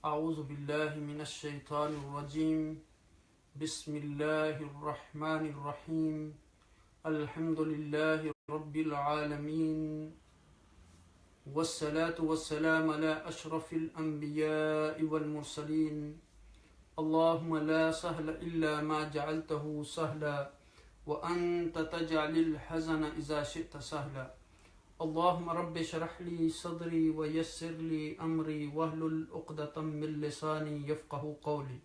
اعوذ باللہ من الشیطان الرجیم بسم اللہ الرحمن الرحیم الحمد للہ رب العالمین والصلاة والسلام على اشرف الانبیاء والمرسلین اللہم لا سهل الا ما جعلته سهلا وانت تجعل الحزن اذا شئت سهلا اللهم رب اشرح لي صدري ويسر لي امري واحلل عقدة من لساني يفقهوا قولي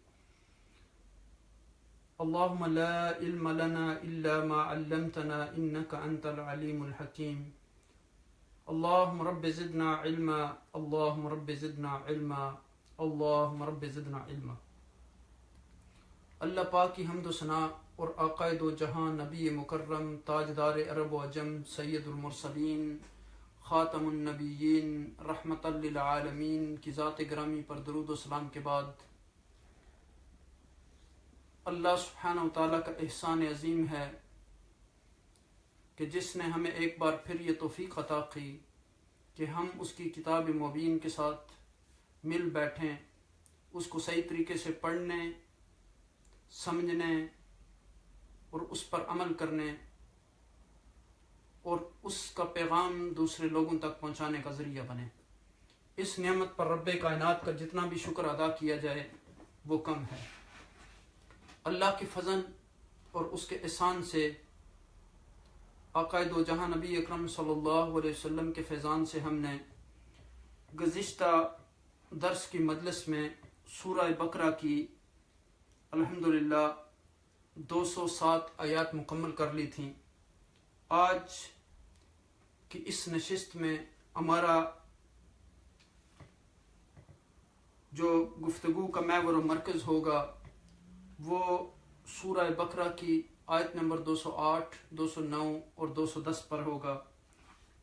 اللهم لا علم لنا الا ما علمتنا انك انت العليم الحكيم اللهم رب زدنا علما اللهم رب زدنا علما اللهم رب زدنا علما۔ اللہ پاک کی حمد و ثنا اور آقائے دو جہاں نبی مکرم تاجدار عرب و عجم سید المرسلین خاتم النبیین رحمت للعالمین کی ذات گرامی پر درود و سلام کے بعد، اللہ سبحانہ و تعالیٰ کا احسان عظیم ہے کہ جس نے ہمیں ایک بار پھر یہ توفیق عطا کی کہ ہم اس کی کتاب مبین کے ساتھ مل بیٹھیں، اس کو صحیح طریقے سے پڑھنے، سمجھنے اور اس پر عمل کرنے اور اس کا پیغام دوسرے لوگوں تک پہنچانے کا ذریعہ بنے۔ اس نعمت پر رب کائنات کا جتنا بھی شکر ادا کیا جائے وہ کم ہے۔ اللہ کے فضل اور اس کے احسان سے، آقائے دو جہاں نبی اکرم صلی اللہ علیہ وسلم کے فیضان سے ہم نے گزشتہ درس کی مجلس میں سورہ بقرہ کی الحمدللہ 207 آیات مکمل کر لی تھیں۔ آج کی اس نشست میں ہمارا جو گفتگو کا محور و مرکز ہوگا وہ سورہ بقرہ کی آیت نمبر 208، 209 اور 210 پر ہوگا۔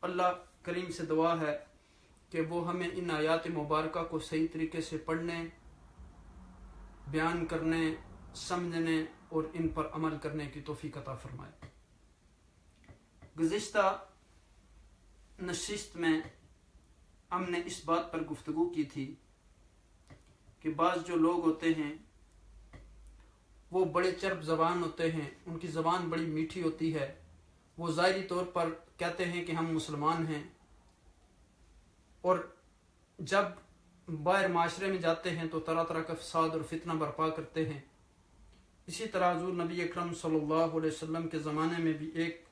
اللہ کریم سے دعا ہے کہ وہ ہمیں ان آیات مبارکہ کو صحیح طریقے سے پڑھنے، بیان کرنے، سمجھنے اور ان پر عمل کرنے کی توفیق عطا فرمائے۔ گزشتہ نشست میں ہم نے اس بات پر گفتگو کی تھی کہ بعض جو لوگ ہوتے ہیں وہ بڑے چرب زبان ہوتے ہیں، ان کی زبان بڑی میٹھی ہوتی ہے، وہ ظاہری طور پر کہتے ہیں کہ ہم مسلمان ہیں، اور جب باہر معاشرے میں جاتے ہیں تو طرح طرح کا فساد اور فتنہ برپا کرتے ہیں۔ اسی طرح حضور نبی اکرم صلی اللہ علیہ وسلم کے زمانے میں بھی ایک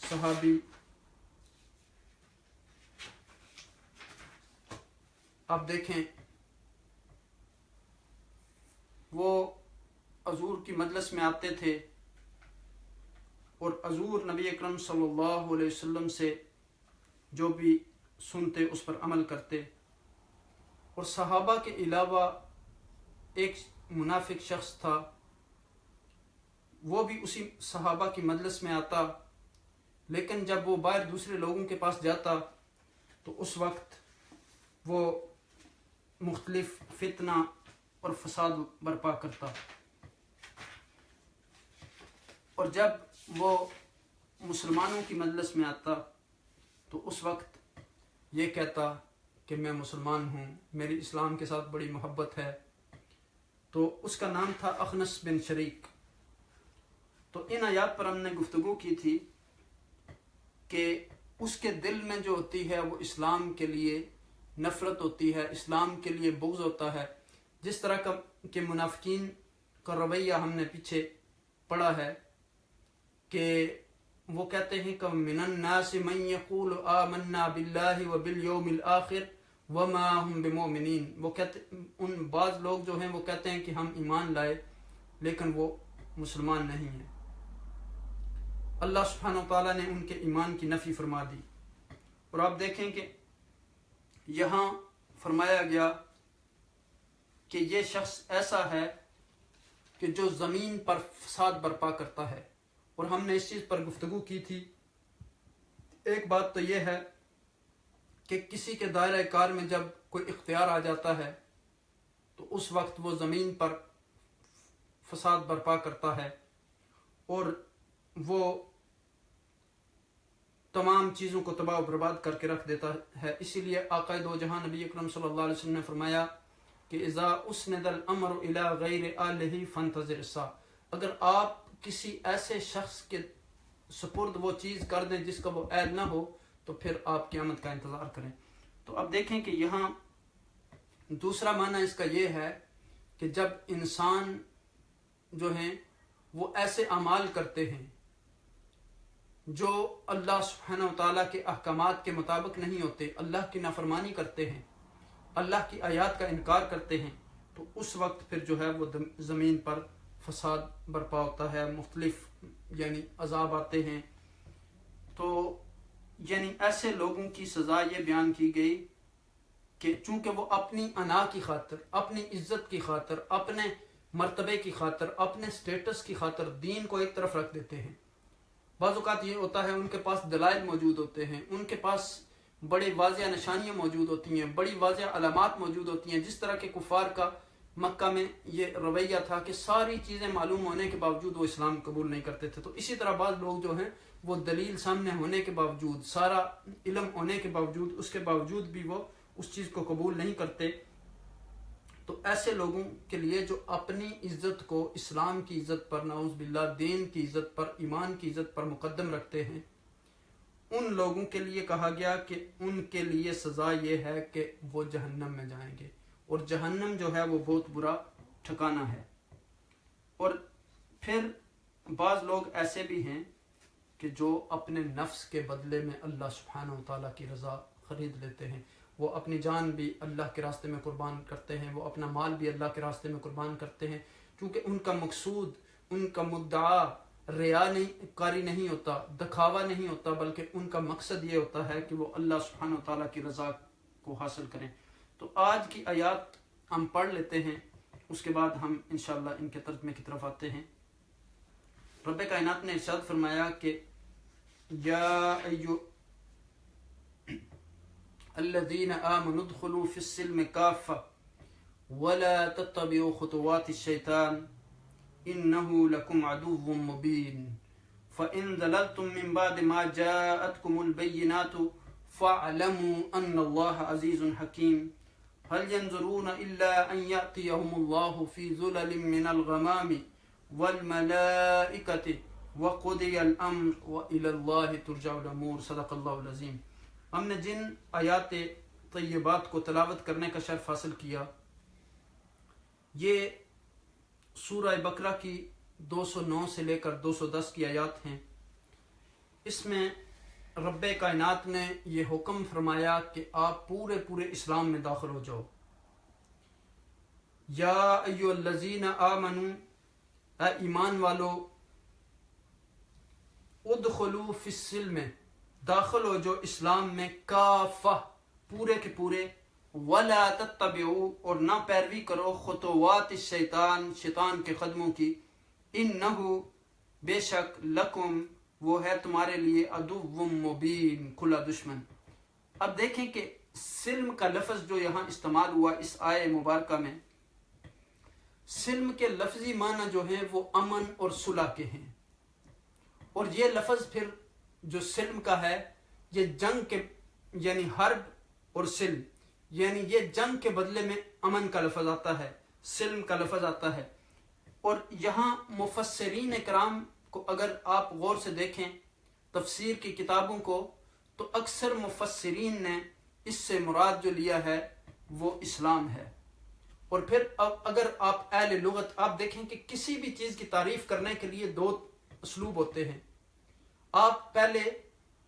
صحابی، آپ دیکھیں، وہ حضور کی مجلس میں آتے تھے اور حضور نبی اکرم صلی اللہ علیہ وسلم سے جو بھی سنتے اس پر عمل کرتے، اور صحابہ کے علاوہ ایک منافق شخص تھا، وہ بھی اسی صحابہ کی مجلس میں آتا، لیکن جب وہ باہر دوسرے لوگوں کے پاس جاتا تو اس وقت وہ مختلف فتنہ اور فساد برپا کرتا، اور جب وہ مسلمانوں کی مجلس میں آتا تو اس وقت یہ کہتا کہ میں مسلمان ہوں، میری اسلام کے ساتھ بڑی محبت ہے۔ تو اس کا نام تھا اخنس بن شریک۔ تو ان آیات پر ہم نے گفتگو کی تھی کہ اس کے دل میں جو ہوتی ہے وہ اسلام کے لیے نفرت ہوتی ہے، اسلام کے لیے بغض ہوتا ہے، جس طرح کا کہ منافقین کا رویہ ہم نے پیچھے پڑھا ہے کہ وہ کہتے ہیں کہ من الناس من یقول آمنا باللہ وبالیوم الآخر وما هم بمؤمنین، وہ کہتے ان بعض لوگ جو ہیں وہ کہتے ہیں کہ ہم ایمان لائے لیکن وہ مسلمان نہیں ہیں۔ اللہ سبحانہ و تعالیٰ نے ان کے ایمان کی نفی فرما دی، اور آپ دیکھیں کہ یہاں فرمایا گیا کہ یہ شخص ایسا ہے کہ جو زمین پر فساد برپا کرتا ہے، اور ہم نے اس چیز پر گفتگو کی تھی۔ ایک بات تو یہ ہے کہ کسی کے دائرہ کار میں جب کوئی اختیار آ جاتا ہے تو اس وقت وہ زمین پر فساد برپا کرتا ہے اور وہ تمام چیزوں کو تباہ و برباد کر کے رکھ دیتا ہے۔ اسی لیے آقا دو جہاں نبی اکرم صلی اللہ علیہ وسلم نے فرمایا کہ اذا اسند الامر الی غیر آلہ فانتظر الساعہ، اگر آپ کسی ایسے شخص کے سپرد وہ چیز کر دیں جس کا وہ اہل نہ ہو تو پھر آپ قیامت کا انتظار کریں۔ تو اب دیکھیں کہ یہاں دوسرا معنی اس کا یہ ہے کہ جب انسان جو ہیں وہ ایسے اعمال کرتے ہیں جو اللہ سبحانہ وتعالیٰ کے احکامات کے مطابق نہیں ہوتے، اللہ کی نافرمانی کرتے ہیں، اللہ کی آیات کا انکار کرتے ہیں، تو اس وقت پھر جو ہے وہ زمین پر فساد برپا ہوتا ہے، مختلف یعنی عذاب آتے ہیں۔ تو یعنی ایسے لوگوں کی سزا یہ بیان کی گئی کہ چونکہ وہ اپنی انا کی خاطر، اپنی عزت کی خاطر، اپنے مرتبے کی خاطر، اپنے سٹیٹس کی خاطر دین کو ایک طرف رکھ دیتے ہیں۔ بعض اوقات یہ ہوتا ہے ان کے پاس دلائل موجود ہوتے ہیں، ان کے پاس بڑی واضح نشانیاں موجود ہوتی ہیں، بڑی واضح علامات موجود ہوتی ہیں، جس طرح کے کفار کا مکہ میں یہ رویہ تھا کہ ساری چیزیں معلوم ہونے کے باوجود وہ اسلام قبول نہیں کرتے تھے۔ تو اسی طرح بعض لوگ جو ہیں وہ دلیل سامنے ہونے کے باوجود، سارا علم ہونے کے باوجود، اس کے باوجود بھی وہ اس چیز کو قبول نہیں کرتے۔ تو ایسے لوگوں کے لیے جو اپنی عزت کو اسلام کی عزت پر، نعوذ باللہ دین کی عزت پر، ایمان کی عزت پر مقدم رکھتے ہیں، ان لوگوں کے لیے کہا گیا کہ ان کے لیے سزا یہ ہے کہ وہ جہنم میں جائیں گے، اور جہنم جو ہے وہ بہت برا ٹھکانہ ہے۔ اور پھر بعض لوگ ایسے بھی ہیں کہ جو اپنے نفس کے بدلے میں اللہ سبحانہ وتعالیٰ کی رضا خرید لیتے ہیں، وہ اپنی جان بھی اللہ کے راستے میں قربان کرتے ہیں، وہ اپنا مال بھی اللہ کے راستے میں قربان کرتے ہیں، کیونکہ ان کا مقصود، ان کا مدعا ریا کاری نہیں ہوتا، دکھاوا نہیں ہوتا، بلکہ ان کا مقصد یہ ہوتا ہے کہ وہ اللہ سبحانہ وتعالیٰ کی رضا کو حاصل کریں۔ تو آج کی آیات ہم پڑھ لیتے ہیں، اس کے بعد ہم انشاءاللہ ان کے ترجمے کی طرف آتے ہیں۔ رب کائنات نے ارشاد فرمایا کہ یا ایو الذین آمنوا ادخلوا فی السلم کافہ ولا تتبعوا خطوات الشیطان انه لکم عدو مبین فإن ضللتم من بعد ما جاءتكم البینات فاعلموا ان اللہ عزیز حکیم هل ينظرون الا ان یأتیهم اللہ فی ظلل من الغمام والملائکة وقضی الامر وإلی اللہ ترجع الامور۔ صدق اللہ العظیم۔ ہم نے جن آیات طیبات کو تلاوت کرنے کا شرف حاصل کیا، یہ سورہ بقرہ کی 209 سے لے کر 210 کی آیات ہیں۔ اس میں رب کائنات نے یہ حکم فرمایا کہ آپ پورے اسلام میں داخل ہو جاؤ۔ یا ایھا الذین آمنوا، اے ایمان والو، ادخلوا فی السلم، داخل ہو جو اسلام میں، کافہ، پورے کے پورے، ولا تتبعوا، اور نہ پیروی کرو، خطوات الشیطان، شیطان کے قدموں کی، انہ، بے شک، لکم، وہ ہے تمہارے لیے، عدو مبین، کھلا دشمن۔ اب دیکھیں کہ سلم کا لفظ جو یہاں استعمال ہوا اس آیہ مبارکہ میں، سلم کے لفظی معنی جو ہیں وہ امن اور صلح کے ہیں، اور یہ لفظ پھر جو سلم کا ہے یہ جنگ کے، یعنی حرب اور سلم، یعنی یہ جنگ کے بدلے میں امن کا لفظ آتا ہے، سلم کا لفظ آتا ہے۔ اور یہاں مفسرین کرام کو اگر آپ غور سے دیکھیں تفسیر کی کتابوں کو، تو اکثر مفسرین نے اس سے مراد جو لیا ہے وہ اسلام ہے۔ اور پھر اگر آپ اہل لغت آپ دیکھیں کہ کسی بھی چیز کی تعریف کرنے کے لیے دو اسلوب ہوتے ہیں، آپ پہلے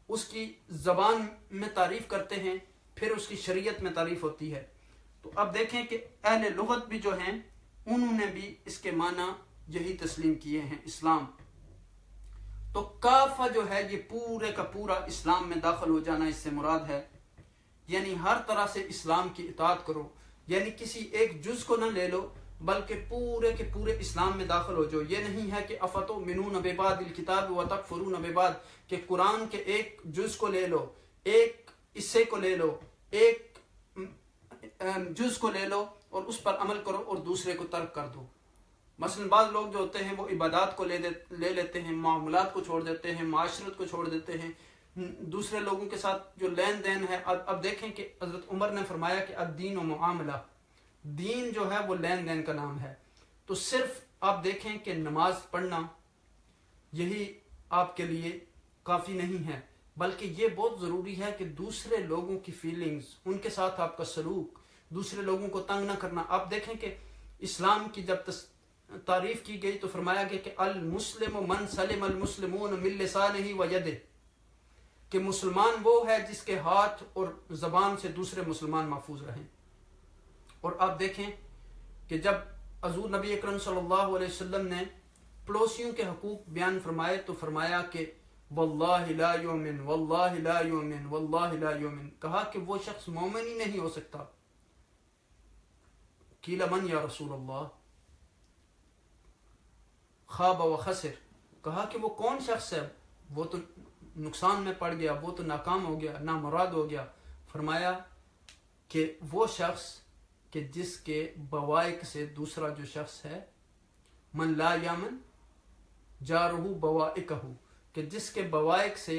اس کی زبان میں تعریف کرتے ہیں، پھر اس کی شریعت میں تعریف ہوتی ہے۔ تو اب دیکھیں کہ اہل لغت بھی جو ہیں انہوں نے بھی اس کے معنی یہی تسلیم کیے ہیں، اسلام۔ تو کافہ جو ہے یہ پورے کا پورا اسلام میں داخل ہو جانا اس سے مراد ہے، یعنی ہر طرح سے اسلام کی اطاعت کرو، یعنی کسی ایک جز کو نہ لے لو بلکہ پورے کے پورے اسلام میں داخل ہو جاؤ۔ یہ نہیں ہے کہ افتؤمنون ببعض الکتاب وتکفرون ببعض، کہ قرآن کے ایک جز کو لے لو، ایک حصے کو لے لو، ایک جز کو لے لو اور اس پر عمل کرو اور دوسرے کو ترک کر دو۔ مثلا بعض لوگ جو ہوتے ہیں وہ عبادات کو لے لیتے ہیں، معاملات کو چھوڑ دیتے ہیں، معاشرت کو چھوڑ دیتے ہیں، دوسرے لوگوں کے ساتھ جو لین دین ہے۔ اب دیکھیں کہ حضرت عمر نے فرمایا کہ الدین و معاملہ، دین جو ہے وہ لین دین کا نام ہے. تو صرف آپ دیکھیں کہ نماز پڑھنا یہی آپ کے لیے کافی نہیں ہے، بلکہ یہ بہت ضروری ہے کہ دوسرے لوگوں کی فیلنگز، ان کے ساتھ آپ کا سلوک، دوسرے لوگوں کو تنگ نہ کرنا. آپ دیکھیں کہ اسلام کی جب تعریف کی گئی تو فرمایا گیا کہ المسلم من سلم المسلمون من لسانہ و یدہ، کہ مسلمان وہ ہے جس کے ہاتھ اور زبان سے دوسرے مسلمان محفوظ رہیں. اور آپ دیکھیں کہ جب حضور نبی اکرم صلی اللہ علیہ وسلم نے پڑوسیوں کے حقوق بیان فرمائے تو فرمایا کہ واللہ لا یؤمن واللہ لا یؤمن واللہ لا یؤمن، کہا کہ وہ شخص مومن ہی نہیں ہو سکتا. قیل من یا رسول اللہ، خاب و خسر، کہا کہ وہ کون شخص ہے، وہ تو نقصان میں پڑ گیا، وہ تو ناکام ہو گیا، نامراد ہو گیا. فرمایا کہ وہ شخص کہ جس کے بوائق سے دوسرا جو شخص ہے، من لا یامن جارہ بوائقہ، کہ جس کے بوائق سے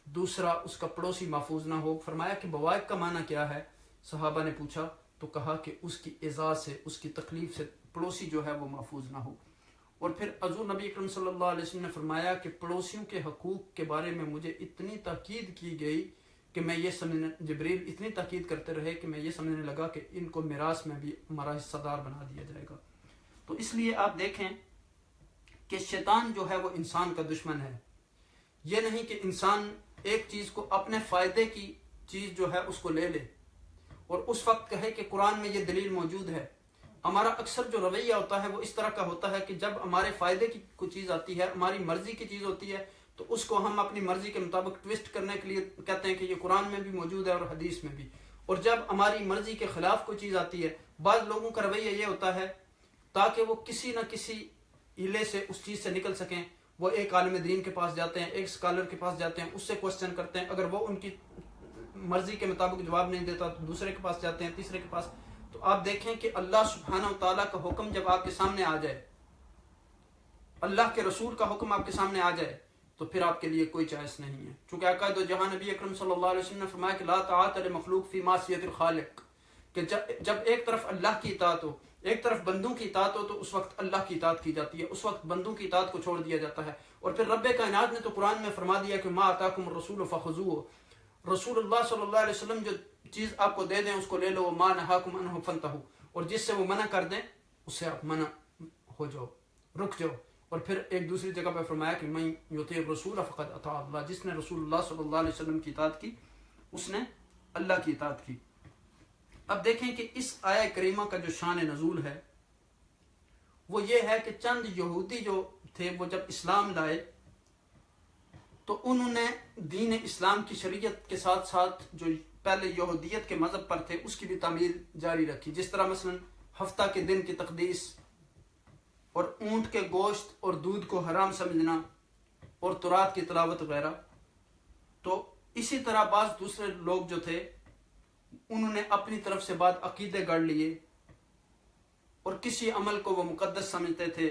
دوسرا اس کا پڑوسی محفوظ نہ ہو. فرمایا کہ بوائق کا معنی کیا ہے؟ صحابہ نے پوچھا تو کہا کہ اس کی ایذا سے، اس کی تکلیف سے پڑوسی جو ہے وہ محفوظ نہ ہو. اور پھر حضور نبی اکرم صلی اللہ علیہ وسلم نے فرمایا کہ پڑوسیوں کے حقوق کے بارے میں مجھے اتنی تاکید کی گئی کہ میں یہ سمجھنے، جبریل اتنی تاکید کرتے رہے کہ میں یہ سمجھنے لگا کہ ان کو میراث میں بھی ہمارا حصہ دار بنا دیا جائے گا. تو اس لیے آپ دیکھیں کہ شیطان جو ہے وہ انسان کا دشمن ہے. یہ نہیں کہ انسان ایک چیز کو اپنے فائدے کی چیز جو ہے اس کو لے لے اور اس وقت کہے کہ قرآن میں یہ دلیل موجود ہے. ہمارا اکثر جو رویہ ہوتا ہے وہ اس طرح کا ہوتا ہے کہ جب ہمارے فائدے کی کوئی چیز آتی ہے، ہماری مرضی کی چیز ہوتی ہے، تو اس کو ہم اپنی مرضی کے مطابق ٹویسٹ کرنے کے لیے کہتے ہیں کہ یہ قرآن میں بھی موجود ہے اور حدیث میں بھی. اور جب ہماری مرضی کے خلاف کوئی چیز آتی ہے، بعض لوگوں کا رویہ یہ ہوتا ہے تاکہ وہ کسی نہ کسی ہیلے سے اس چیز سے نکل سکیں، وہ ایک عالم دین کے پاس جاتے ہیں، ایک اسکالر کے پاس جاتے ہیں، اس سے کوسچن کرتے ہیں. اگر وہ ان کی مرضی کے مطابق جواب نہیں دیتا تو دوسرے کے پاس جاتے ہیں، تیسرے کے پاس. تو آپ دیکھیں کہ اللہ سبحانہ وتعالیٰ کا حکم جب آپ کے سامنے آ جائے، اللہ کے رسول کا حکم آپ کے سامنے آ جائے، تو پھر آپ کے لیے کوئی چوائس نہیں ہے. چونکہ آقا دو جہاں نبی اکرم صلی اللہ علیہ وسلم نے فرمایا کہ لا طاعت لمخلوق فی معصیت الخالق، کہ جب ایک طرف اللہ کی اطاعت ہو، ایک طرف بندوں کی اطاعت ہو، تو اس وقت اللہ کی اطاعت کی جاتی ہے، اس وقت بندوں کی اطاعت کو چھوڑ دیا جاتا ہے. اور پھر رب کائنات نے تو قرآن میں فرما دیا کہ ما آتاکم الرسول فخذوہ، رسول اللہ صلی اللہ علیہ وسلم جو چیز آپ کو دے دیں اس کو لے لو. ما نہاکم عنہ فانتہوا، اور جس سے وہ منع کر دیں اس سے آپ منع ہو جاؤ، رک جاؤ. اور پھر ایک دوسری جگہ پہ فرمایا کہ من یطیع الرسول فقد اطاع اللہ، جس نے رسول اللہ صلی اللہ علیہ وسلم کی اطاعت کی اس نے اللہ کی اطاعت کی. اب دیکھیں کہ اس آیہ کریمہ کا جو شان نزول ہے وہ یہ ہے کہ چند یہودی جو تھے وہ جب اسلام لائے تو انہوں نے دین اسلام کی شریعت کے ساتھ ساتھ جو پہلے یہودیت کے مذہب پر تھے اس کی بھی تعمیل جاری رکھی. جس طرح مثلا ہفتہ کے دن کی تقدیس اور اونٹ کے گوشت اور دودھ کو حرام سمجھنا اور تورات کی تلاوت وغیرہ. تو اسی طرح بعض دوسرے لوگ جو تھے انہوں نے اپنی طرف سے بعض عقیدے گڑھ لیے اور کسی عمل کو وہ مقدس سمجھتے تھے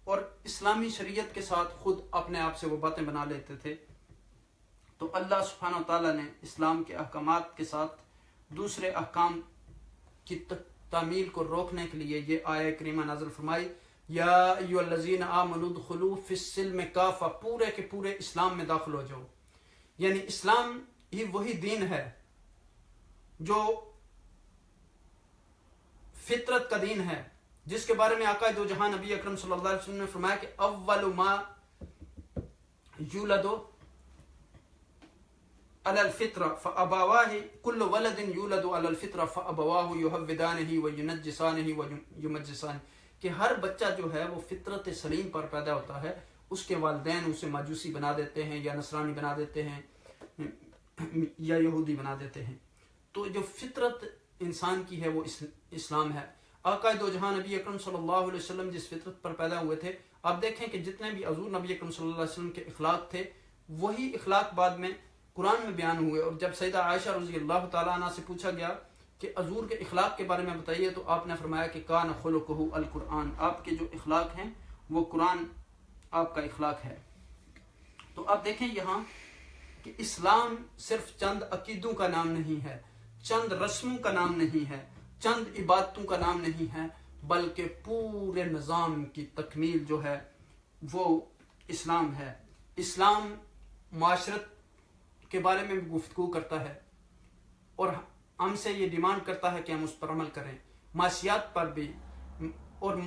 اور اسلامی شریعت کے ساتھ خود اپنے آپ سے وہ باتیں بنا لیتے تھے. تو اللہ سبحانہ وتعالیٰ نے اسلام کے احکامات کے ساتھ دوسرے احکام کی تعمیل کو روکنے کے لیے یہ آیہ کریمہ نازل فرمائی. یا ایھا الذین آمنوا ادخلوا فی السلم کافہ، پورے کے پورے اسلام میں داخل ہو جاؤ. یعنی اسلام ہی وہی دین ہے جو فطرت کا دین ہے، جس کے بارے میں آقا دو جہاں نبی اکرم صلی اللہ علیہ وسلم نے فرمایا کہ اول ما یولد علی الفطرہ فابواہ، کل ولد یولد علی الفطرہ فابواہ یہودانہ وینجسانہ ویمجسانہ، کہ ہر بچہ جو ہے وہ فطرت سلیم پر پیدا ہوتا ہے، اس کے والدین اسے ماجوسی بنا دیتے ہیں یا نصرانی بنا دیتے ہیں یا یہودی بنا دیتے ہیں. تو جو فطرت انسان کی ہے وہ اسلام ہے. آقا دو جہاں نبی اکرم صلی اللہ علیہ وسلم جس فطرت پر پیدا ہوئے تھے، آپ دیکھیں کہ جتنے بھی حضور نبی اکرم صلی اللہ علیہ وسلم کے اخلاق تھے وہی اخلاق بعد میں قرآن میں بیان ہوئے. اور جب سیدہ عائشہ رضی اللہ تعالیٰ عنہ سے پوچھا گیا کہ حضور کے اخلاق کے بارے میں بتائیے، تو آپ نے فرمایا کہ کان خلقہ القرآن، آپ کے جو اخلاق ہیں وہ قرآن آپ کا اخلاق ہے. تو آپ دیکھیں یہاں کہ اسلام صرف چند عقیدوں کا نام نہیں ہے، چند رسموں کا نام نہیں ہے، چند عبادتوں کا نام نہیں ہے، بلکہ پورے نظام کی تکمیل جو ہے وہ اسلام ہے۔ اسلام معاشرت کے بارے میں بھی گفتگو کرتا ہے اور ہم سے یہ ڈیمانڈ کرتا ہے کہ ہم اس پر عمل کریں، معاشیات پر بھی اور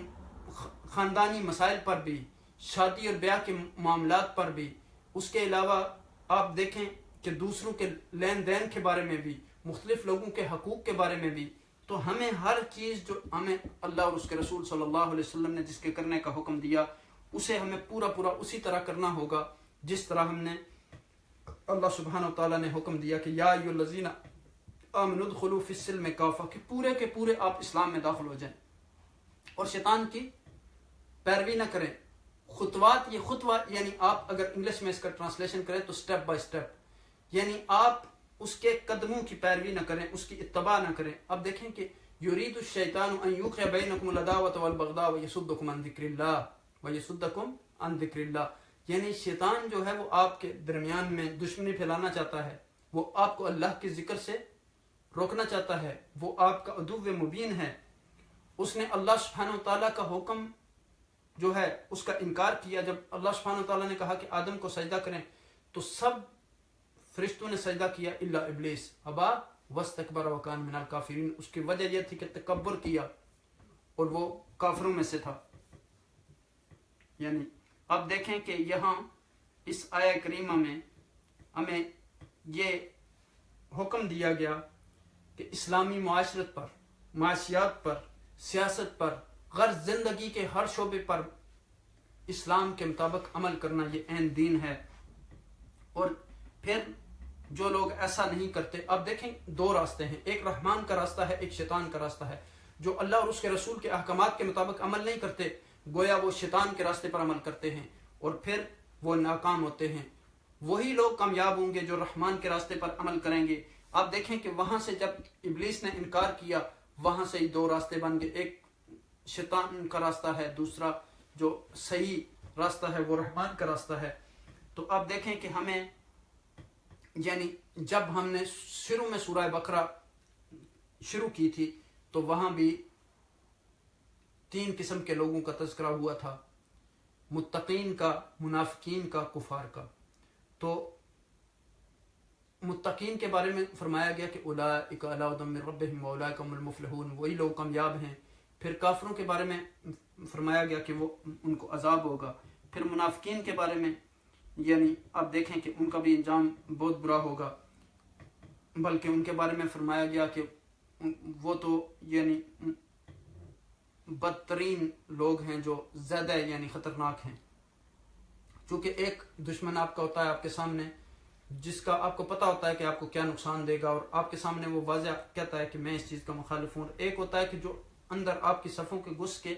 خاندانی مسائل پر بھی، شادی اور بیاہ کے معاملات پر بھی۔ اس کے علاوہ آپ دیکھیں کہ دوسروں کے لین دین کے بارے میں بھی، مختلف لوگوں کے حقوق کے بارے میں بھی۔ تو ہمیں ہر چیز جو ہمیں اللہ اور اس کے رسول صلی اللہ علیہ وسلم نے جس کے کرنے کا حکم دیا، اسے ہمیں پورا اسی طرح کرنا ہوگا جس طرح ہم نے اللہ سبحانہ و تعالیٰ نے حکم دیا کہ یا ایھا الذین آمنوا ادخلوا فی السلم کافہ، کہ پورے آپ اسلام میں داخل ہو جائیں اور شیطان کی پیروی نہ کریں۔ خطوات، یہ خطوہ یعنی آپ اگر انگلش میں اس کا ٹرانسلیشن کریں تو سٹیپ بائی سٹیپ، یعنی آپ اس کے قدموں کی پیروی نہ کریں، اس کی اتباع نہ کریں۔ اب دیکھیں کہ یرید الشیطان ان یوقع بینکم العداوۃ والبغضاء ویصدکم عن ذکر اللہ، یعنی شیطان جو ہے وہ آپ کے درمیان میں دشمنی پھیلانا چاہتا ہے، وہ آپ کو اللہ کے ذکر سے روکنا چاہتا ہے، وہ آپ کا عدو مبین ہے۔ اس نے اللہ سبحانہ و تعالیٰ کا حکم جو ہے اس کا انکار کیا۔ جب اللہ سبحانہ و تعالیٰ نے کہا کہ آدم کو سجدہ کریں تو سب فرشتوں نے سجدہ کیا الا ابلیس ابا واستکبر وکان من الکافرین۔ اس کی وجہ یہ تھی کہ تکبر کیا اور وہ کافروں میں سے تھا۔ یعنی اب دیکھیں کہ یہاں اس آیہ کریمہ میں ہمیں یہ حکم دیا گیا کہ اسلامی معاشرت پر، معاشیات پر، سیاست پر، غرض زندگی کے ہر شعبے پر اسلام کے مطابق عمل کرنا یہ عین دین ہے۔ اور پھر جو لوگ ایسا نہیں کرتے، اب دیکھیں دو راستے ہیں، ایک رحمان کا راستہ ہے، ایک شیطان کا راستہ ہے۔ جو اللہ اور اس کے رسول کے احکامات کے مطابق عمل نہیں کرتے، گویا وہ شیطان کے راستے پر عمل کرتے ہیں اور پھر وہ ناکام ہوتے ہیں۔ وہی لوگ کامیاب ہوں گے جو رحمان کے راستے پر عمل کریں گے۔ آپ دیکھیں کہ وہاں سے جب ابلیس نے انکار کیا، وہاں سے ہی دو راستے بن گئے، ایک شیطان کا راستہ ہے، دوسرا جو صحیح راستہ ہے وہ رحمان کا راستہ ہے۔ تو اب دیکھیں کہ ہمیں یعنی جب ہم نے شروع میں سورہ بقرہ شروع کی تھی تو وہاں بھی 3 قسم کے لوگوں کا تذکرہ ہوا تھا، متقین کا، منافقین کا، کفار کا۔ تو متقین کے بارے میں فرمایا گیا کہ اولئک علی ھدی من ربہم واولئک هم المفلحون، وہی لوگ کامیاب ہیں۔ پھر کافروں کے بارے میں فرمایا گیا کہ وہ ان کو عذاب ہوگا۔ پھر منافقین کے بارے میں یعنی آپ دیکھیں کہ ان کا بھی انجام بہت برا ہوگا، بلکہ ان کے بارے میں فرمایا گیا کہ وہ تو یعنی بدترین لوگ ہیں جو زیادہ یعنی خطرناک ہیں۔ چونکہ ایک دشمن آپ کا ہوتا ہے آپ کے سامنے، جس کا آپ کو پتہ ہوتا ہے کہ آپ کو کیا نقصان دے گا اور آپ کے سامنے وہ واضح کہتا ہے کہ میں اس چیز کا مخالف ہوں۔ ایک ہوتا ہے کہ جو اندر آپ کی صفوں کے گھس کے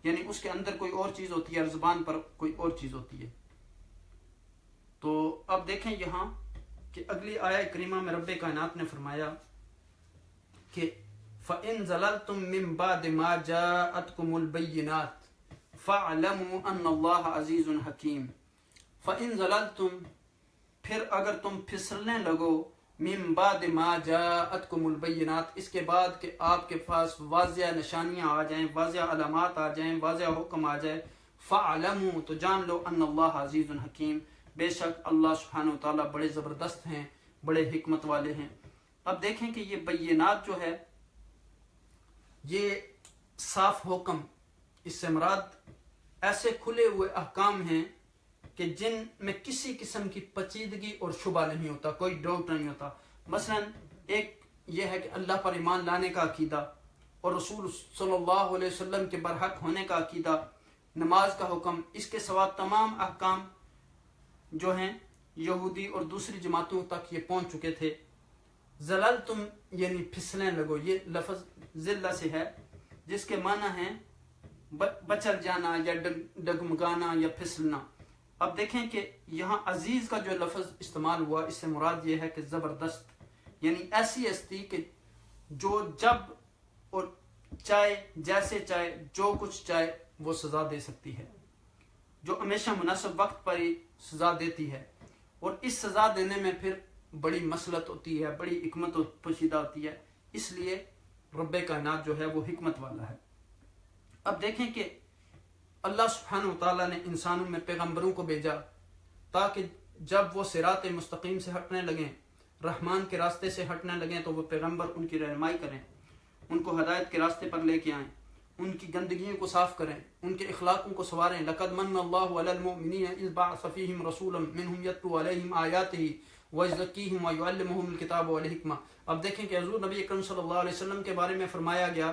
یعنی اس کے اندر کوئی اور چیز ہوتی ہے اور زبان پر کوئی اور چیز ہوتی ہے۔ تو اب دیکھیں یہاں کہ اگلی آیہ کریمہ میں رب کائنات نے فرمایا کہ فَإِن زَلَلْتُم مِّن بَعْدِ مَا جَاءَتْكُمُ الْبَيِّنَاتُ فَاعْلَمُوا أَنَّ اللَّهَ عَزِيزٌ حَكِيمٌ۔ فَإِن زَلَلْتُم، پھر اگر تم پھسلنے لگو، مِّن بَعْدِ مَا جَاءَتْكُمُ الْبَيِّنَاتُ، اس کے بعد کہ آپ کے پاس واضح نشانیاں آ جائیں، واضح علامات آ جائیں، واضح حکم آ جائے، فَاعْلَمُوا، تو جان لو، أَنَّ اللَّهَ عَزِيزٌ حَكِيمٌ، بے شک اللہ سبحانہ و تعالیٰ بڑے زبردست ہیں، بڑے حکمت والے ہیں۔ اب دیکھیں کہ یہ بینات جو ہے یہ صاف حکم، اس سے مراد ایسے کھلے ہوئے احکام ہیں کہ جن میں کسی قسم کی پیچیدگی اور شبہ نہیں ہوتا، کوئی ڈاؤٹ نہیں ہوتا۔ مثلا ایک یہ ہے کہ اللہ پر ایمان لانے کا عقیدہ اور رسول صلی اللہ علیہ وسلم کے برحق ہونے کا عقیدہ، نماز کا حکم، اس کے سوا تمام احکام جو ہیں یہودی اور دوسری جماعتوں تک یہ پہنچ چکے تھے۔ زللتم یعنی پھسلنے لگو، یہ لفظ ذلہ سے ہے جس کے معنی ہیں بچل جانا یا ڈگمگانا یا پھسلنا۔ اب دیکھیں کہ یہاں عزیز کا جو لفظ استعمال ہوا اس سے مراد یہ ہے کہ زبردست، یعنی ایسی ہستی کہ جو جب اور چاہے جیسے چاہے جو کچھ چاہے وہ سزا دے سکتی ہے، جو ہمیشہ مناسب وقت پر ہی سزا دیتی ہے، اور اس سزا دینے میں پھر بڑی مسلط ہوتی ہے، بڑی حکمت پوشیدہ ہوتی ہے۔ اس لیے رب کائنات جو ہے وہ حکمت والا ہے۔ اب دیکھیں کہ اللہ سبحانہ وتعالیٰ نے انسانوں میں پیغمبروں کو بھیجا تاکہ جب وہ صراط مستقیم سے ہٹنے لگیں، رحمان کے راستے سے ہٹنے لگیں، تو وہ پیغمبر ان کی رہنمائی کریں، ان کو ہدایت کے راستے پر لے کے آئیں، ان کی گندگیوں کو صاف کریں، ان کے اخلاقوں کو سنواریں۔ لقد من اللہ علی المؤمنین اذ بعث فیہم رسولا منہم یتلو علیہم آیاتہ ویزکیہم ویعلمہم الکتاب والحکمہ۔ اب دیکھیں کہ حضور نبی اکرم صلی اللہ علیہ وسلم کے بارے میں فرمایا گیا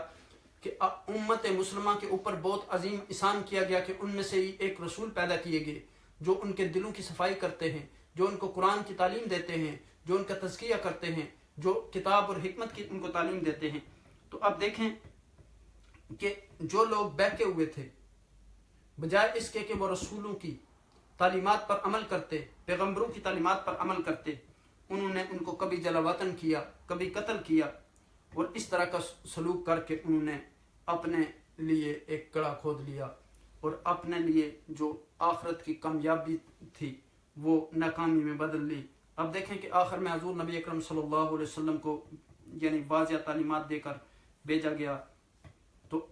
کہ امت مسلمہ کے اوپر بہت عظیم احسان کیا گیا کہ ان میں سے ایک رسول پیدا کیے گئے جو ان کے دلوں کی صفائی کرتے ہیں، جو ان کو قرآن کی تعلیم دیتے ہیں، جو ان کا تزکیہ کرتے ہیں، جو کتاب اور حکمت کی ان کو تعلیم دیتے ہیں۔ تو اب دیکھیں کہ جو لوگ بہکے ہوئے تھے، بجائے اس کے کہ وہ رسولوں کی تعلیمات پر عمل کرتے، پیغمبروں کی تعلیمات پر عمل کرتے، انہوں نے ان کو کبھی جلا وطن کیا، کبھی قتل کیا، اور اس طرح کا سلوک کر کے انہوں نے اپنے لیے ایک کڑا کھود لیا اور اپنے لیے جو آخرت کی کامیابی تھی وہ ناکامی میں بدل لی۔ اب دیکھیں کہ آخر میں حضور نبی اکرم صلی اللہ علیہ وسلم کو یعنی واضح تعلیمات دے کر بھیجا گیا۔ تو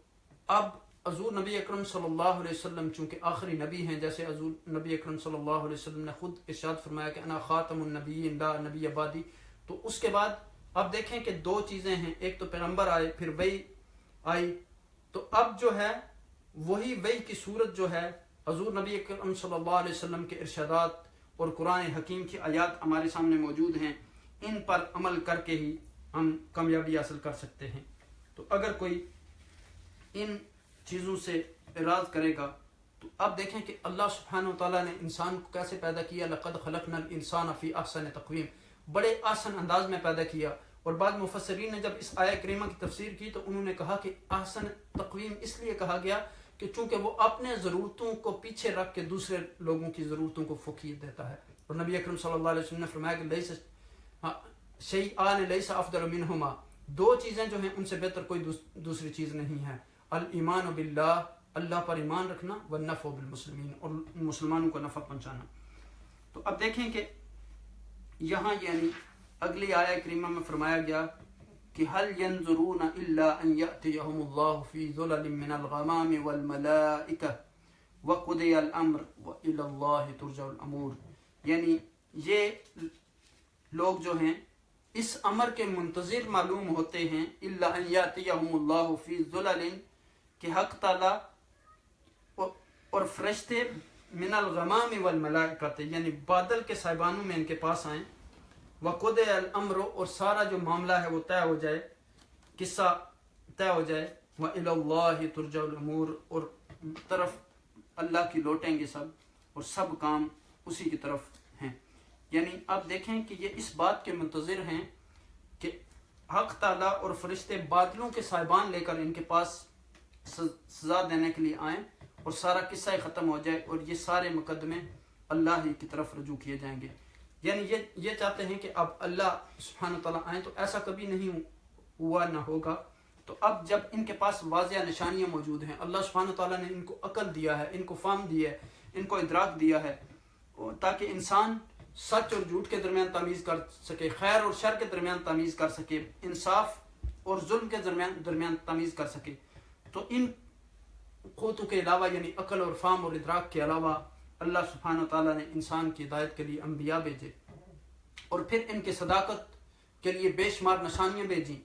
اب حضور نبی اکرم صلی اللہ علیہ وسلم چونکہ آخری نبی ہیں، جیسے حضور نبی اکرم صلی اللہ علیہ وسلم نے خود ارشاد فرمایا کہ انا خاتم النبیین لا نبی بعدی، تو اس کے بعد اب دیکھیں کہ دو چیزیں ہیں، ایک تو پیغمبر آئے، پھر وحی آئی، تو اب جو ہے وہی وحی کی صورت جو ہے حضور نبی اکرم صلی اللہ علیہ وسلم کے ارشادات اور قرآن حکیم کی آیات ہمارے سامنے موجود ہیں، ان پر عمل کر کے ہی ہم کامیابی حاصل کر سکتے ہیں۔ تو اگر کوئی ان چیزوں سے اعراض کرے گا تو اب دیکھیں کہ اللہ سبحانہ وتعالیٰ نے انسان کو کیسے پیدا کیا، لقد خلقنا الانسان فی احسن تقویم، بڑے آسن انداز میں پیدا کیا۔ اور بعض مفسرین نے جب اس آیہ کریمہ کی تفسیر کی تو انہوں نے کہا کہ احسن تقویم اس لیے کہا گیا کہ چونکہ وہ اپنے ضرورتوں کو پیچھے رکھ کے دوسرے لوگوں کی ضرورتوں کو فوقیت دیتا ہے۔ اور نبی اکرم صلی اللہ علیہ وسلم نے فرمایا کہ لیس شیئان لیس افضل منہما، دو چیزیں جو ہیں ان سے بہتر کوئی دوسری چیز نہیں ہے، الایمان باللہ، اللہ پر ایمان رکھنا، والنفع بالمسلمین، اور مسلمانوں کو نفع پہنچانا۔ تو اب دیکھیں کہ یہاں یعنی اگلی آیہ کریمہ میں فرمایا گیا کہ هل ينظرون الا ان ياتيهم الله في ظلل من الغمام والملائكة وقضي الامر والى الله ترجع الامور، یعنی یہ لوگ جو ہیں اس امر کے منتظر معلوم ہوتے ہیں، الا ان ياتيهم الله في ظلل، کہ حق تعالی اور فرشتے من الغمام والملائکۃ، یعنی بادل کے سائبانوں میں ان کے پاس آئیں، وقضی الامر، اور سارا جو معاملہ ہے وہ طے ہو جائے، قصہ طے ہو جائے، وإلی اللہ ترجع الامور، اور طرف اللہ کی لوٹیں گے سب، اور سب کام اسی کی طرف ہیں۔ یعنی اب دیکھیں کہ یہ اس بات کے منتظر ہیں کہ حق تعالیٰ اور فرشتے بادلوں کے سائبان لے کر ان کے پاس سزا دینے کے لیے آئیں اور سارا قصہ ختم ہو جائے اور یہ سارے مقدمے اللہ ہی کی طرف رجوع کیے جائیں گے۔ یعنی یہ چاہتے ہیں کہ اب اللہ سبحانہ تعالیٰ آئیں، تو ایسا کبھی نہیں ہوا نہ ہوگا۔ تو اب جب ان کے پاس واضح نشانیاں موجود ہیں، اللہ سبحانہ تعالیٰ نے ان کو عقل دیا ہے، ان کو فہم دیا ہے، ان کو ادراک دیا ہے، تاکہ انسان سچ اور جھوٹ کے درمیان تمیز کر سکے، خیر اور شر کے درمیان تمیز کر سکے، انصاف اور ظلم کے درمیان تمیز کر سکے۔ تو ان قوتوں کے علاوہ یعنی عقل اور فہم اور ادراک کے علاوہ اللہ سبحانہ تعالیٰ نے انسان کی ہدایت کے لیے انبیاء بھیجے، اور پھر ان کے صداقت کے لیے بے شمار نشانیاں بھیجیں،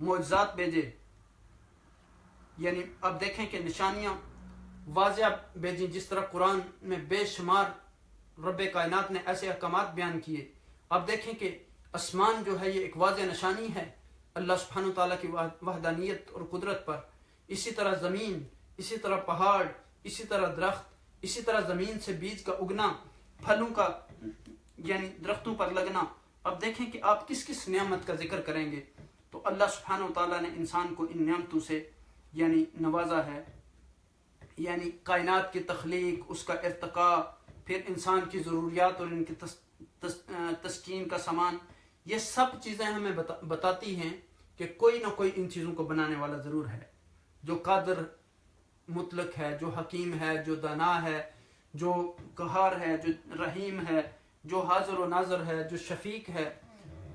معجزات بھیجے۔ یعنی اب دیکھیں کہ نشانیاں واضح بھیجیں، جس طرح قرآن میں بے شمار رب کائنات نے ایسے احکامات بیان کیے۔ اب دیکھیں کہ آسمان جو ہے یہ ایک واضح نشانی ہے اللہ سبحانہ تعالیٰ کی وحدانیت اور قدرت پر، اسی طرح زمین، اسی طرح پہاڑ، اسی طرح درخت، اسی طرح زمین سے بیج کا اگنا، پھلوں کا یعنی درختوں پر لگنا۔ اب دیکھیں کہ آپ کس کس نعمت کا ذکر کریں گے، تو اللہ سبحانہ تعالیٰ نے انسان کو ان نعمتوں سے یعنی نوازا ہے، یعنی کائنات کی تخلیق، اس کا ارتقاء، پھر انسان کی ضروریات اور ان کی تسکین کا سامان، یہ سب چیزیں ہمیں بتاتی ہیں کہ کوئی نہ کوئی ان چیزوں کو بنانے والا ضرور ہے، جو قادر مطلق ہے، جو حکیم ہے، جو دانا ہے، جو قہار ہے، جو رحیم ہے، جو حاضر و ناظر ہے، جو شفیق ہے،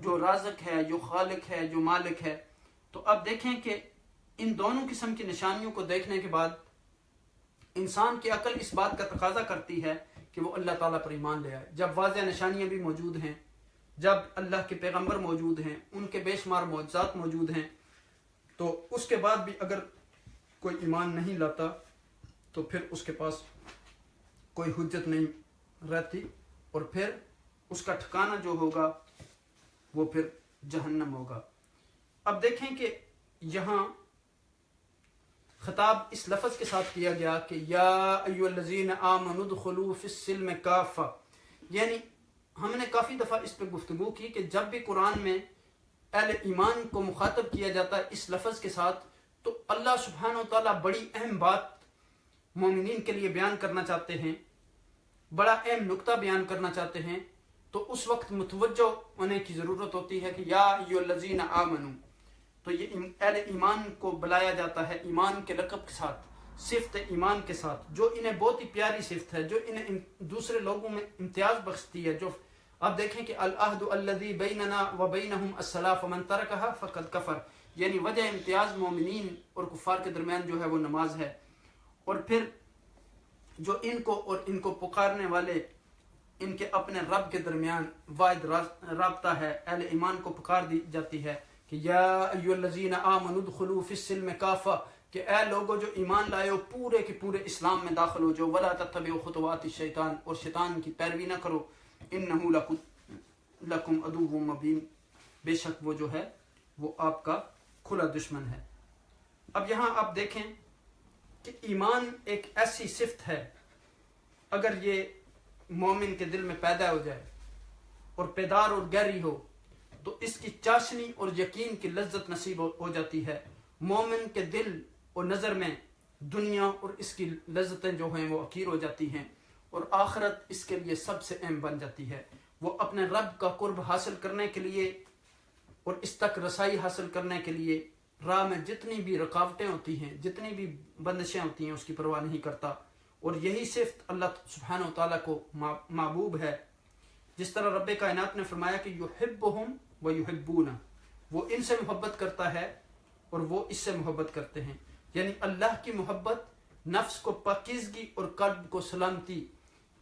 جو رازق ہے، جو خالق ہے، جو مالک ہے۔ تو اب دیکھیں کہ ان دونوں قسم کی نشانیوں کو دیکھنے کے بعد انسان کی عقل اس بات کا تقاضا کرتی ہے کہ وہ اللہ تعالیٰ پر ایمان لے آئے. جب واضح نشانیاں بھی موجود ہیں، جب اللہ کے پیغمبر موجود ہیں، ان کے بے شمار معجزات موجود ہیں، تو اس کے بعد بھی اگر کوئی ایمان نہیں لاتا تو پھر اس کے پاس کوئی حجت نہیں رہتی، اور پھر اس کا ٹھکانہ جو ہوگا وہ پھر جہنم ہوگا. اب دیکھیں کہ یہاں خطاب اس لفظ کے ساتھ کیا گیا کہ یا ایھا الذین آمنوا ادخلوا فی السلم کافہ، یعنی ہم نے کافی دفعہ اس پہ گفتگو کی کہ جب بھی قرآن میں اہل ایمان کو مخاطب کیا جاتا ہے اس لفظ کے ساتھ، تو اللہ سبحانہ و تعالیٰ بڑی اہم بات مومنین کے لیے بیان کرنا چاہتے ہیں، بڑا اہم نقطہ بیان کرنا چاہتے ہیں. تو اس وقت متوجہ ہونے کی ضرورت ہوتی ہے کہ یا ایھا الذین آمنوا، تو یہ اہل ایمان کو بلایا جاتا ہے ایمان کے لقب کے ساتھ، صفت ایمان کے ساتھ، جو انہیں بہت ہی پیاری صفت ہے، جو انہیں دوسرے لوگوں میں امتیاز بخشتی ہے. جو آپ دیکھیں کہ العہد الذی بیننا وبینہم الصلاۃ فمن ترکھا فقد کفر، یعنی وجہ امتیاز مومنین اور کفار کے درمیان جو ہے وہ نماز ہے. اور پھر جو ان کو اور ان کو پکارنے والے ان کے اپنے رب کے درمیان واحد رابطہ ہے، اہل ایمان کو پکار دی جاتی ہے کہ یا ایھا الذین آمنوا ادخلوا فی السلم کافہ، کہ اے لوگو جو ایمان لائے ہو پورے کے پورے اسلام میں داخل ہو جاؤ. ولا تتبعوا خطوات الشیطان، اور شیطان کی پیروی نہ کرو. انہ لکم عدو مبین، بے شک وہ جو ہے وہ آپ کا کھلا دشمن ہے. اب یہاں آپ دیکھیں کہ ایمان ایک ایسی صفت ہے، اگر یہ مومن کے دل میں پیدا ہو جائے اور پیدار اور گہری ہو تو اس کی چاشنی اور یقین کی لذت نصیب ہو جاتی ہے. مومن کے دل اور نظر میں دنیا اور اس کی لذتیں جو ہیں وہ حقیر ہو جاتی ہیں، اور آخرت اس کے لیے سب سے اہم بن جاتی ہے. وہ اپنے رب کا قرب حاصل کرنے کے لیے اور اس تک رسائی حاصل کرنے کے لیے راہ میں جتنی بھی رکاوٹیں ہوتی ہیں، جتنی بھی بندشیں ہوتی ہیں، اس کی پرواہ نہیں کرتا. اور یہی صفت اللہ سبحانہ و تعالیٰ کو محبوب ہے. جس طرح رب کائنات نے فرمایا کہ یحبہم ویحبونہ، وہ ان سے محبت کرتا ہے اور وہ اس سے محبت کرتے ہیں. یعنی اللہ کی محبت نفس کو پاکیزگی اور قلب کو سلامتی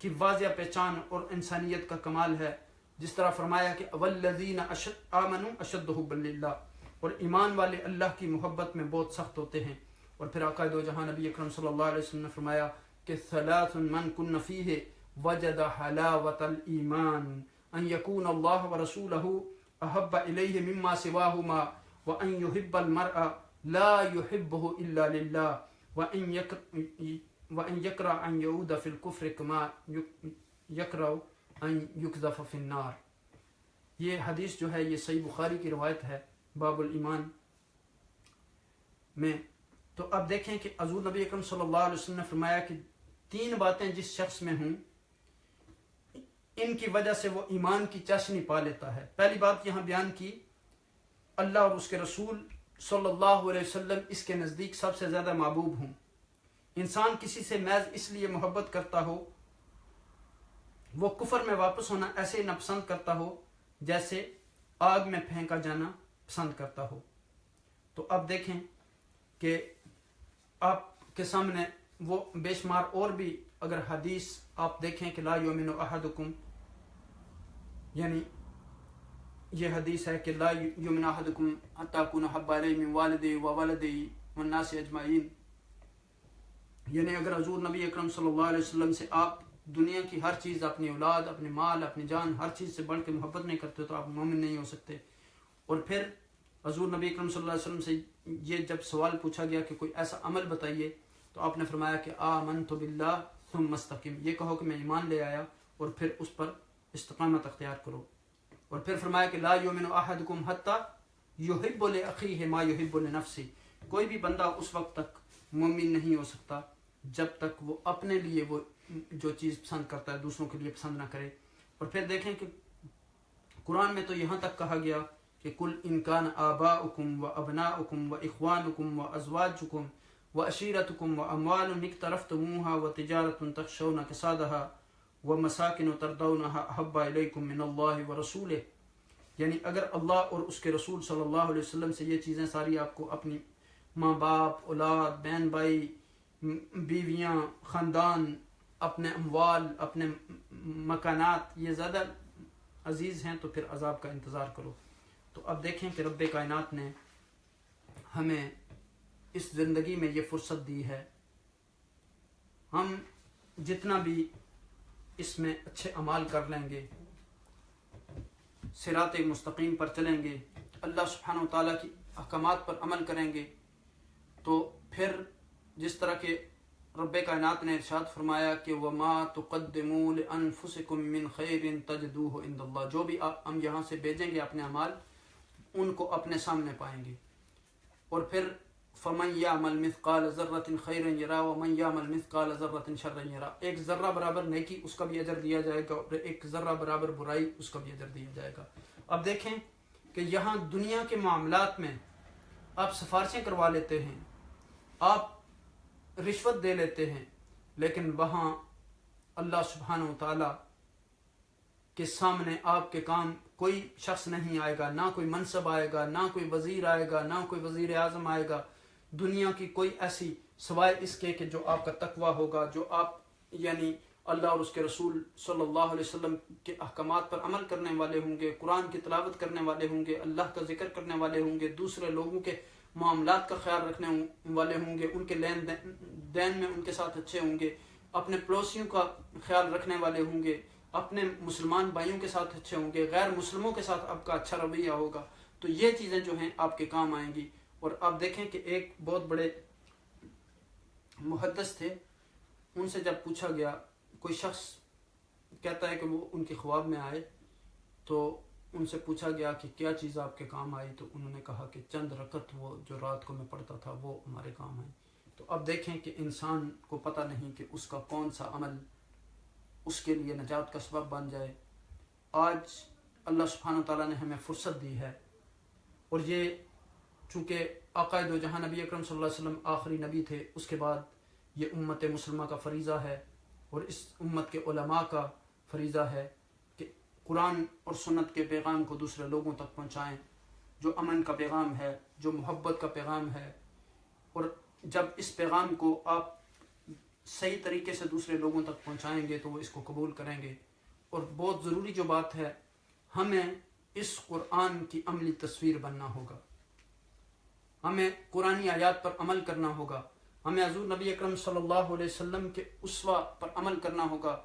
کی واضح پہچان اور انسانیت کا کمال ہے. جس طرح فرمایا کہ والذین آمنوا اشد حبا للہ، اور ایمان والے اللہ کی محبت میں بہت سخت ہوتے ہیں. اور پھر آقا دو جہاں نبی اکرم صلی اللہ علیہ وسلم نے فرمایا کہ ثلاث من کن فیہ وجد حلاوة الایمان ان یکون اللہ ورسولہ احب الیہ مما سواہما وان یحب المرء لا یحبہ الا للہ وان یکرہ ان یعود فی الکفر کما یکرہ ان یقذف فی النار. یہ حدیث جو ہے یہ صحیح بخاری کی روایت ہے باب الایمان میں. تو اب دیکھیں کہ حضور نبی اکرم صلی اللہ علیہ وسلم نے فرمایا کہ 3 باتیں جس شخص میں ہوں ان کی وجہ سے وہ ایمان کی چاشنی پا لیتا ہے. پہلی بات یہاں بیان کی، اللہ اور اس کے رسول صلی اللہ علیہ وسلم اس کے نزدیک سب سے زیادہ محبوب ہوں. انسان کسی سے محض اس لیے محبت کرتا ہو، وہ کفر میں واپس ہونا ایسے ناپسند کرتا ہو جیسے آگ میں پھینکا جانا پسند کرتا ہو. تو اب دیکھیں کہ آپ کے سامنے وہ بے شمار اور بھی اگر حدیث آپ دیکھیں کہ لا یؤمن احدکم، یعنی یہ حدیث ہے کہ لا یؤمن احدکم حتی اکون احب الیہ من والدہ وولدہ والناس اجمعین. یعنی اگر حضور نبی اکرم صلی اللہ علیہ وسلم سے آپ دنیا کی ہر چیز، اپنی اولاد، اپنے مال، اپنی جان، ہر چیز سے بڑھ کے محبت نہیں کرتے تو آپ مومن نہیں ہو سکتے. اور پھر حضور نبی اکرم صلی اللہ علیہ وسلم سے یہ جب سوال پوچھا گیا کہ کوئی ایسا عمل بتائیے تو آپ نے فرمایا کہ آمنت باللہ ثم استقم، یہ کہو کہ میں ایمان لے آیا اور پھر اس پر استقامت اختیار کرو. اور پھر فرمایا کہ لا یؤمن احدکم حتی یحب لاخیہ ما یحب لنفسہ، کوئی بھی بندہ اس وقت تک مومن نہیں ہو سکتا جب تک وہ اپنے لیے وہ جو چیز پسند کرتا ہے دوسروں کے لیے پسند نہ کرے. اور پھر دیکھیں کہ قرآن میں تو یہاں تک کہا گیا کہ کل ان کان آباؤکم و ابناؤکم و اخوانکم و ازواجکم و عشیرتکم و اموال اقترفتموها و تجارت تخشون کسادها و مساکن ترضونها احب الیکم من اللہ و رسولہ. یعنی اگر اللہ اور اس کے رسول صلی اللہ علیہ وسلم سے یہ چیزیں ساری آپ کو اپنی ماں باپ، اولاد، بہن بھائی، بیویاں، خاندان، اپنے اموال، اپنے مکانات یہ زیادہ عزیز ہیں تو پھر عذاب کا انتظار کرو۔ تو اب دیکھیں کہ رب کائنات نے ہمیں اس زندگی میں یہ فرصت دی ہے، ہم جتنا بھی اس میں اچھے اعمال کر لیں گے، صراط مستقیم پر چلیں گے، اللہ سبحانہ وتعالیٰ کی احکامات پر عمل کریں گے، تو پھر جس طرح کہ رب کائنات نے ارشاد فرمایا کہ وَمَا تُقَدِّمُوا لِأَنفُسِكُم مِّن خَيْرٍ تَجِدُوهُ عِندَ اللَّهِ، جو بھی ہم یہاں سے بھیجیں گے اپنے اعمال ان کو اپنے سامنے پائیں گے۔ اور پھر فَمَن يَعْمَلْ مِثْقَالَ ذَرَّةٍ خَيْرًا يَرَهُ وَمَن يَعْمَلْ مِثْقَالَ ذَرَّةٍ شَرًّا يَرَهُ، ایک ذرہ برابر نیکی اس کا بھی اجر دیا جائے گا اور ایک ذرہ برابر برائی اس کا بھی اجر دیا جائے گا۔ اب دیکھیں کہ یہاں دنیا کے معاملات میں آپ سفارشیں کروا لیتے ہیں، آپ رشوت دے لیتے ہیں، لیکن وہاں اللہ سبحانہ وتعالیٰ کے سامنے آپ کے کام کوئی شخص نہیں آئے گا، نہ کوئی منصب آئے گا، نہ کوئی وزیر آئے گا، نہ کوئی وزیر اعظم آئے گا، دنیا کی کوئی ایسی سوائے اس کے کہ جو آپ کا تقوی ہوگا، جو آپ یعنی اللہ اور اس کے رسول صلی اللہ علیہ وسلم کے احکامات پر عمل کرنے والے ہوں گے، قرآن کی تلاوت کرنے والے ہوں گے، اللہ کا ذکر کرنے والے ہوں گے، دوسرے لوگوں کے معاملات کا خیال رکھنے والے ہوں گے، ان کے لین دین میں ان کے ساتھ اچھے ہوں گے، اپنے پڑوسیوں کا خیال رکھنے والے ہوں گے، اپنے مسلمان بھائیوں کے ساتھ اچھے ہوں گے، غیر مسلموں کے ساتھ آپ کا اچھا رویہ ہوگا، تو یہ چیزیں جو ہیں آپ کے کام آئیں گی۔ اور آپ دیکھیں کہ ایک بہت بڑے محدث تھے، ان سے جب پوچھا گیا، کوئی شخص کہتا ہے کہ وہ ان کے خواب میں آئے تو ان سے پوچھا گیا کہ کیا چیز آپ کے کام آئی، تو انہوں نے کہا کہ چند رکعت وہ جو رات کو میں پڑھتا تھا وہ ہمارے کام آئی۔ تو اب دیکھیں کہ انسان کو پتہ نہیں کہ اس کا کون سا عمل اس کے لیے نجات کا سبب بن جائے۔ آج اللہ سبحانہ تعالیٰ نے ہمیں فرصت دی ہے، اور یہ چونکہ آقا دو جہاں نبی اکرم صلی اللہ علیہ وسلم آخری نبی تھے، اس کے بعد یہ امت مسلمہ کا فریضہ ہے اور اس امت کے علماء کا فریضہ ہے کہ قرآن اور سنت کے پیغام کو دوسرے لوگوں تک پہنچائیں، جو امن کا پیغام ہے، جو محبت کا پیغام ہے۔ اور جب اس پیغام کو آپ صحیح طریقے سے دوسرے لوگوں تک پہنچائیں گے تو وہ اس کو قبول کریں گے۔ اور بہت ضروری جو بات ہے، ہمیں اس قرآن کی عملی تصویر بننا ہوگا، ہمیں قرآنی آیات پر عمل کرنا ہوگا، ہمیں حضور نبی اکرم صلی اللہ علیہ وسلم کے اسوہ پر عمل کرنا ہوگا،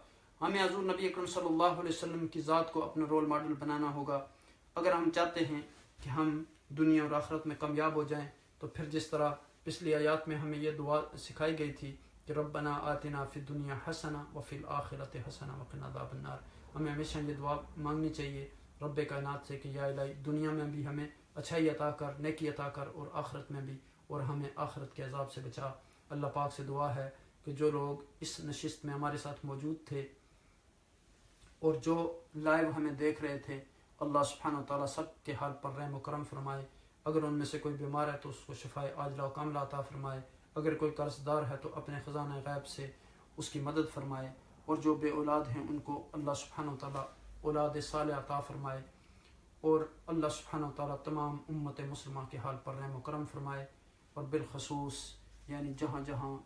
ہمیں حضور نبی اکرم صلی اللہ علیہ وسلم کی ذات کو اپنا رول ماڈل بنانا ہوگا۔ اگر ہم چاہتے ہیں کہ ہم دنیا اور آخرت میں کامیاب ہو جائیں تو پھر جس طرح پچھلی آیات میں ہمیں یہ دعا سکھائی گئی تھی کہ ربنا آتنا فی الدنیا حسنہ وفی الآخرۃ حسنہ وقنا عذاب النار، ہمیں ہمیشہ یہ دعا مانگنی چاہیے رب کائنات سے کہ یا الہی دنیا میں بھی ہمیں اچھائی عطا کر، نیکی عطا کر، اور آخرت میں بھی، اور ہمیں آخرت کے عذاب سے بچا۔ اللہ پاک سے دعا ہے کہ جو لوگ اس نشست میں ہمارے ساتھ موجود تھے اور جو لائیو ہمیں دیکھ رہے تھے، اللہ سبحانہ وتعالیٰ سب کے حال پر رحم و کرم فرمائے۔ اگر ان میں سے کوئی بیمار ہے تو اس کو شفائے عاجلہ و کاملہ عطا فرمائے، اگر کوئی قرض دار ہے تو اپنے خزانہ غیب سے اس کی مدد فرمائے، اور جو بے اولاد ہیں ان کو اللہ سبحانہ وتعالیٰ اولاد صالح عطا فرمائے، اور اللہ سبحانہ وتعالیٰ تمام امت مسلمہ کے حال پر رحم و کرم فرمائے، اور بالخصوص یعنی جہاں جہاں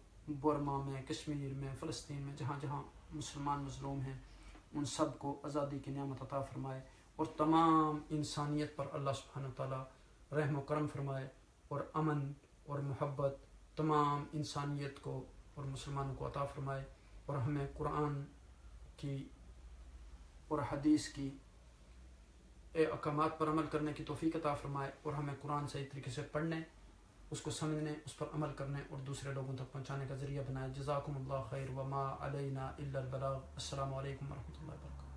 برما میں، کشمیر میں، فلسطین میں، جہاں جہاں مسلمان مظلوم ہیں ان سب کو آزادی کی نعمت عطا فرمائے، اور تمام انسانیت پر اللہ سبحانہ وتعالیٰ رحم و کرم فرمائے، اور امن اور محبت تمام انسانیت کو اور مسلمانوں کو عطا فرمائے، اور ہمیں قرآن کی اور حدیث کی احکامات پر عمل کرنے کی توفیق عطا فرمائے، اور ہمیں قرآن صحیح طریقے سے پڑھنے، اس کو سمجھنے، اس پر عمل کرنے اور دوسرے لوگوں تک پہنچانے کا ذریعہ بنائے۔ جزاکم اللہ خیر وما علینا الا البلاغ۔ السلام علیکم ورحمۃ اللہ وبرکاتہ۔